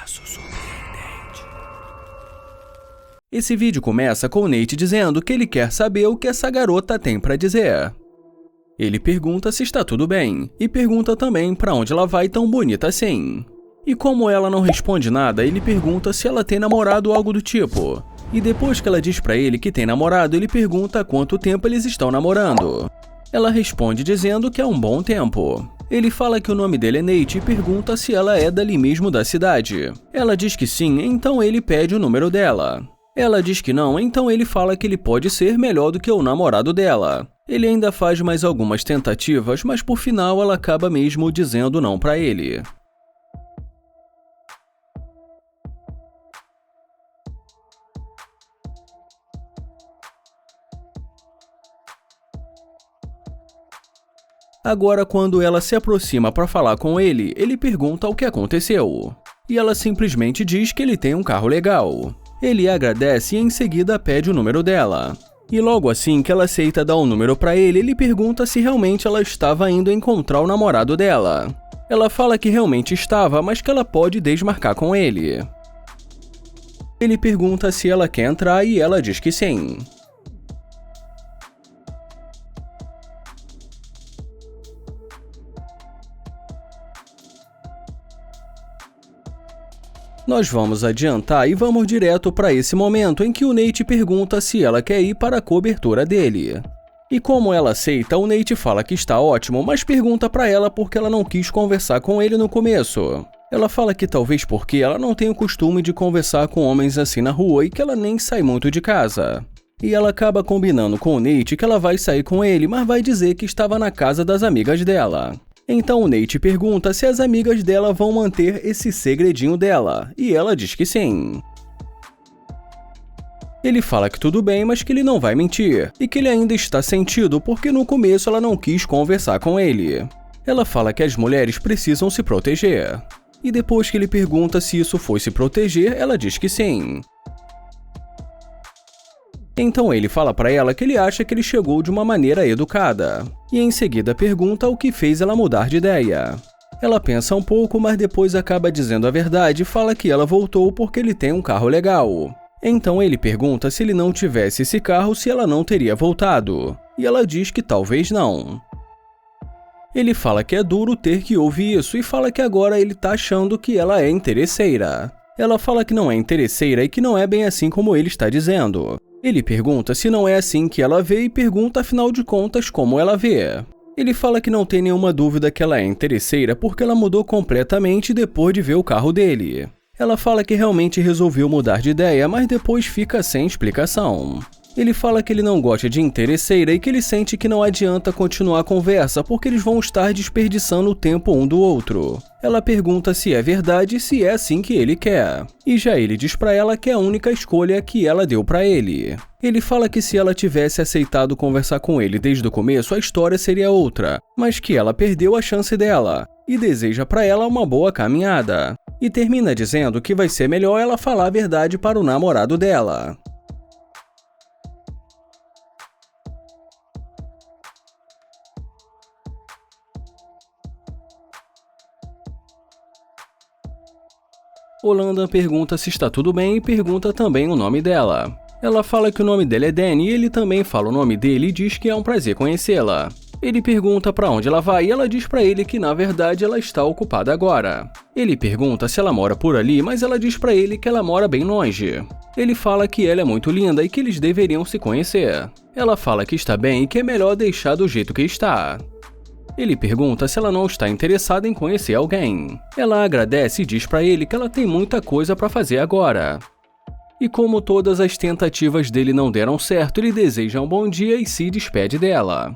caso surpreendente. Esse vídeo começa com o Nate dizendo que ele quer saber o que essa garota tem para dizer. Ele pergunta se está tudo bem, e pergunta também para onde ela vai tão bonita assim. E como ela não responde nada, ele pergunta se ela tem namorado ou algo do tipo. E depois que ela diz para ele que tem namorado, ele pergunta há quanto tempo eles estão namorando. Ela responde dizendo que há um bom tempo. Ele fala que o nome dele é Nate e pergunta se ela é dali mesmo da cidade. Ela diz que sim, então ele pede o número dela. Ela diz que não, então ele fala que ele pode ser melhor do que o namorado dela. Ele ainda faz mais algumas tentativas, mas por final ela acaba mesmo dizendo não para ele. Agora, quando ela se aproxima para falar com ele, ele pergunta o que aconteceu. E ela simplesmente diz que ele tem um carro legal. Ele agradece e em seguida pede o número dela. E logo assim que ela aceita dar o número para ele, ele pergunta se realmente ela estava indo encontrar o namorado dela. Ela fala que realmente estava, mas que ela pode desmarcar com ele. Ele pergunta se ela quer entrar e ela diz que sim. Nós vamos adiantar e vamos direto para esse momento em que o Nate pergunta se ela quer ir para a cobertura dele. E como ela aceita, o Nate fala que está ótimo, mas pergunta para ela porque ela não quis conversar com ele no começo. Ela fala que talvez porque ela não tem o costume de conversar com homens assim na rua e que ela nem sai muito de casa. E ela acaba combinando com o Nate que ela vai sair com ele, mas vai dizer que estava na casa das amigas dela. Então o Nate pergunta se as amigas dela vão manter esse segredinho dela, e ela diz que sim. Ele fala que tudo bem, mas que ele não vai mentir, e que ele ainda está sentido porque no começo ela não quis conversar com ele. Ela fala que as mulheres precisam se proteger. E depois que ele pergunta se isso foi se proteger, ela diz que sim. Então ele fala para ela que ele acha que ele chegou de uma maneira educada, e em seguida pergunta o que fez ela mudar de ideia. Ela pensa um pouco, mas depois acaba dizendo a verdade e fala que ela voltou porque ele tem um carro legal. Então ele pergunta se ele não tivesse esse carro, se ela não teria voltado, e ela diz que talvez não. Ele fala que é duro ter que ouvir isso e fala que agora ele tá achando que ela é interesseira. Ela fala que não é interesseira e que não é bem assim como ele está dizendo. Ele pergunta se não é assim que ela vê e pergunta afinal de contas como ela vê. Ele fala que não tem nenhuma dúvida que ela é interesseira porque ela mudou completamente depois de ver o carro dele. Ela fala que realmente resolveu mudar de ideia, mas depois fica sem explicação. Ele fala que ele não gosta de interesseira e que ele sente que não adianta continuar a conversa porque eles vão estar desperdiçando o tempo um do outro. Ela pergunta se é verdade e se é assim que ele quer. E já ele diz pra ela que é a única escolha que ela deu pra ele. Ele fala que se ela tivesse aceitado conversar com ele desde o começo, a história seria outra, mas que ela perdeu a chance dela e deseja pra ela uma boa caminhada. E termina dizendo que vai ser melhor ela falar a verdade para o namorado dela. Holanda pergunta se está tudo bem e pergunta também o nome dela. Ela fala que o nome dela é Dani e ele também fala o nome dele e diz que é um prazer conhecê-la. Ele pergunta para onde ela vai e ela diz para ele que na verdade ela está ocupada agora. Ele pergunta se ela mora por ali, mas ela diz para ele que ela mora bem longe. Ele fala que ela é muito linda e que eles deveriam se conhecer. Ela fala que está bem e que é melhor deixar do jeito que está. Ele pergunta se ela não está interessada em conhecer alguém. Ela agradece e diz para ele que ela tem muita coisa para fazer agora. E como todas as tentativas dele não deram certo, ele deseja um bom dia e se despede dela.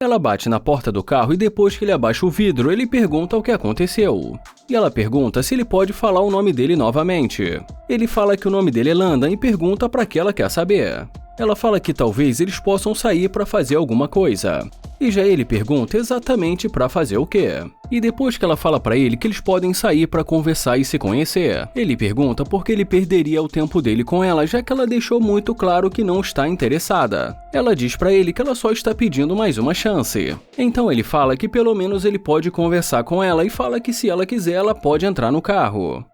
Ela bate na porta do carro e depois que ele abaixa o vidro, ele pergunta o que aconteceu. E ela pergunta se ele pode falar o nome dele novamente. Ele fala que o nome dele é Landa e pergunta para que ela quer saber. Ela fala que talvez eles possam sair para fazer alguma coisa. E já ele pergunta exatamente para fazer o quê. E depois que ela fala para ele que eles podem sair para conversar e se conhecer, ele pergunta por que ele perderia o tempo dele com ela, já que ela deixou muito claro que não está interessada. Ela diz para ele que ela só está pedindo mais uma chance. Então ele fala que pelo menos ele pode conversar com ela e fala que se ela quiser ela pode entrar no carro.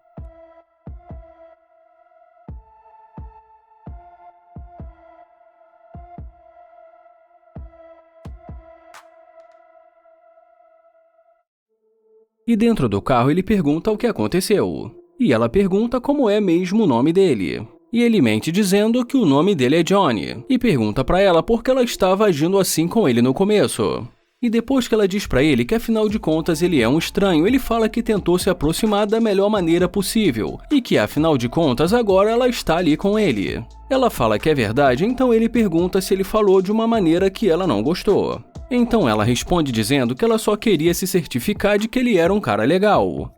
E dentro do carro ele pergunta o que aconteceu. E ela pergunta como é mesmo o nome dele. E ele mente dizendo que o nome dele é Johnny. E pergunta pra ela por que ela estava agindo assim com ele no começo. E depois que ela diz pra ele que afinal de contas ele é um estranho, ele fala que tentou se aproximar da melhor maneira possível. E que afinal de contas agora ela está ali com ele. Ela fala que é verdade, então ele pergunta se ele falou de uma maneira que ela não gostou. Então ela responde dizendo que ela só queria se certificar de que ele era um cara legal.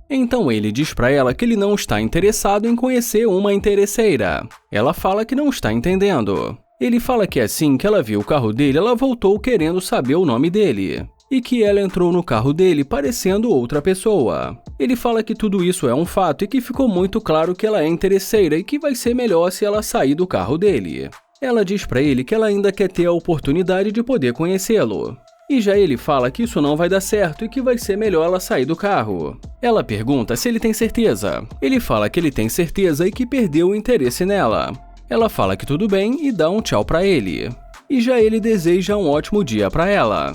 Então ele diz pra ela que ele não está interessado em conhecer uma interesseira. Ela fala que não está entendendo. Ele fala que assim que ela viu o carro dele, ela voltou querendo saber o nome dele. E que ela entrou no carro dele parecendo outra pessoa. Ele fala que tudo isso é um fato e que ficou muito claro que ela é interesseira e que vai ser melhor se ela sair do carro dele. Ela diz pra ele que ela ainda quer ter a oportunidade de poder conhecê-lo. E já ele fala que isso não vai dar certo e que vai ser melhor ela sair do carro. Ela pergunta se ele tem certeza. Ele fala que ele tem certeza e que perdeu o interesse nela. Ela fala que tudo bem e dá um tchau pra ele. E já ele deseja um ótimo dia pra ela.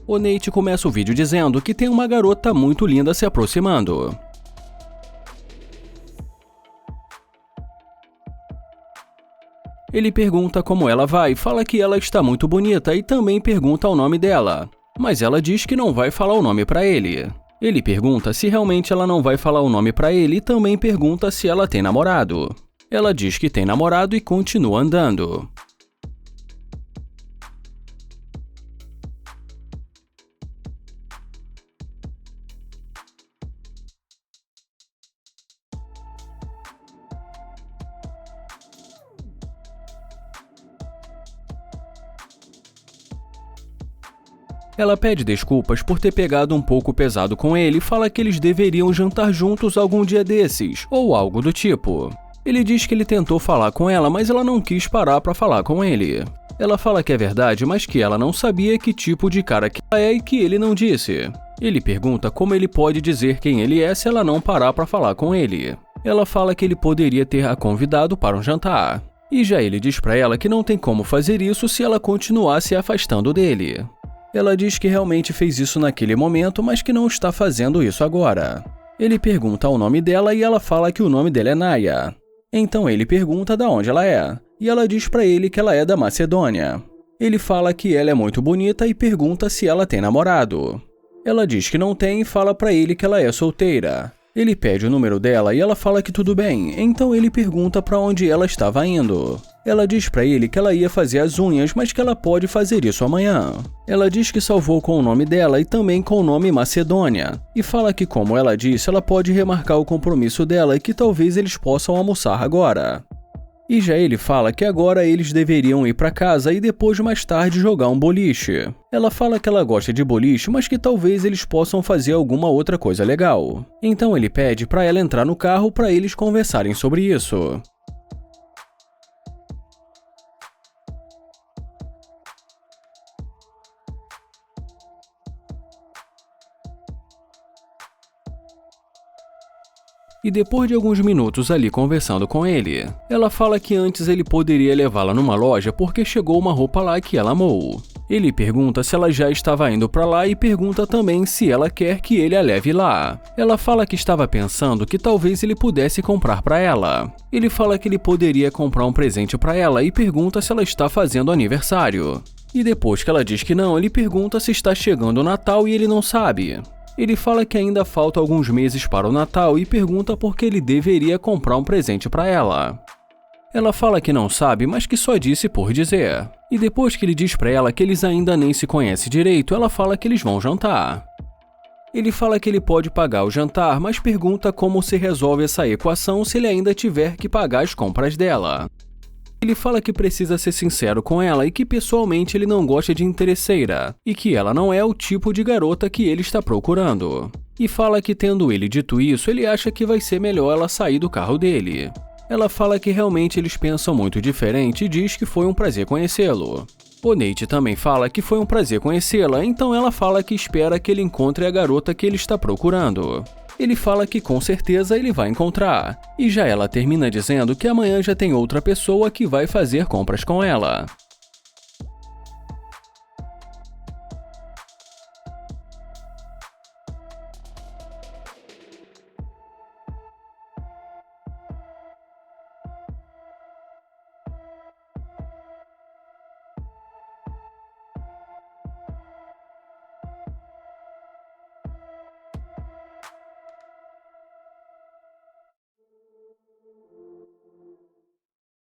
O Nate começa o vídeo dizendo que tem uma garota muito linda se aproximando. Ele pergunta como ela vai, fala que ela está muito bonita e também pergunta o nome dela. Mas ela diz que não vai falar o nome pra ele. Ele pergunta se realmente ela não vai falar o nome pra ele e também pergunta se ela tem namorado. Ela diz que tem namorado e continua andando. Ela pede desculpas por ter pegado um pouco pesado com ele e fala que eles deveriam jantar juntos algum dia desses, ou algo do tipo. Ele diz que ele tentou falar com ela, mas ela não quis parar pra falar com ele. Ela fala que é verdade, mas que ela não sabia que tipo de cara que ela é e que ele não disse. Ele pergunta como ele pode dizer quem ele é se ela não parar pra falar com ele. Ela fala que ele poderia ter a convidado para um jantar. E já ele diz pra ela que não tem como fazer isso se ela continuar se afastando dele. Ela diz que realmente fez isso naquele momento, mas que não está fazendo isso agora. Ele pergunta o nome dela e ela fala que o nome dela é Naya. Então ele pergunta de onde ela é, e ela diz pra ele que ela é da Macedônia. Ele fala que ela é muito bonita e pergunta se ela tem namorado. Ela diz que não tem e fala pra ele que ela é solteira. Ele pede o número dela e ela fala que tudo bem, então ele pergunta pra onde ela estava indo. Ela diz pra ele que ela ia fazer as unhas, mas que ela pode fazer isso amanhã. Ela diz que salvou com o nome dela e também com o nome Macedônia, e fala que, como ela disse, ela pode remarcar o compromisso dela e que talvez eles possam almoçar agora. E já ele fala que agora eles deveriam ir pra casa e depois mais tarde jogar um boliche. Ela fala que ela gosta de boliche, mas que talvez eles possam fazer alguma outra coisa legal. Então ele pede pra ela entrar no carro pra eles conversarem sobre isso. E depois de alguns minutos ali conversando com ele, ela fala que antes ele poderia levá-la numa loja porque chegou uma roupa lá que ela amou. Ele pergunta se ela já estava indo pra lá e pergunta também se ela quer que ele a leve lá. Ela fala que estava pensando que talvez ele pudesse comprar pra ela. Ele fala que ele poderia comprar um presente pra ela e pergunta se ela está fazendo aniversário. E depois que ela diz que não, ele pergunta se está chegando o Natal e ele não sabe. Ele fala que ainda falta alguns meses para o Natal e pergunta por que ele deveria comprar um presente para ela. Ela fala que não sabe, mas que só disse por dizer. E depois que ele diz para ela que eles ainda nem se conhecem direito, ela fala que eles vão jantar. Ele fala que ele pode pagar o jantar, mas pergunta como se resolve essa equação se ele ainda tiver que pagar as compras dela. Ele fala que precisa ser sincero com ela e que pessoalmente ele não gosta de interesseira, e que ela não é o tipo de garota que ele está procurando. E fala que, tendo ele dito isso, ele acha que vai ser melhor ela sair do carro dele. Ela fala que realmente eles pensam muito diferente e diz que foi um prazer conhecê-lo. O Nate também fala que foi um prazer conhecê-la, então ela fala que espera que ele encontre a garota que ele está procurando. Ele fala que com certeza ele vai encontrar, e já ela termina dizendo que amanhã já tem outra pessoa que vai fazer compras com ela.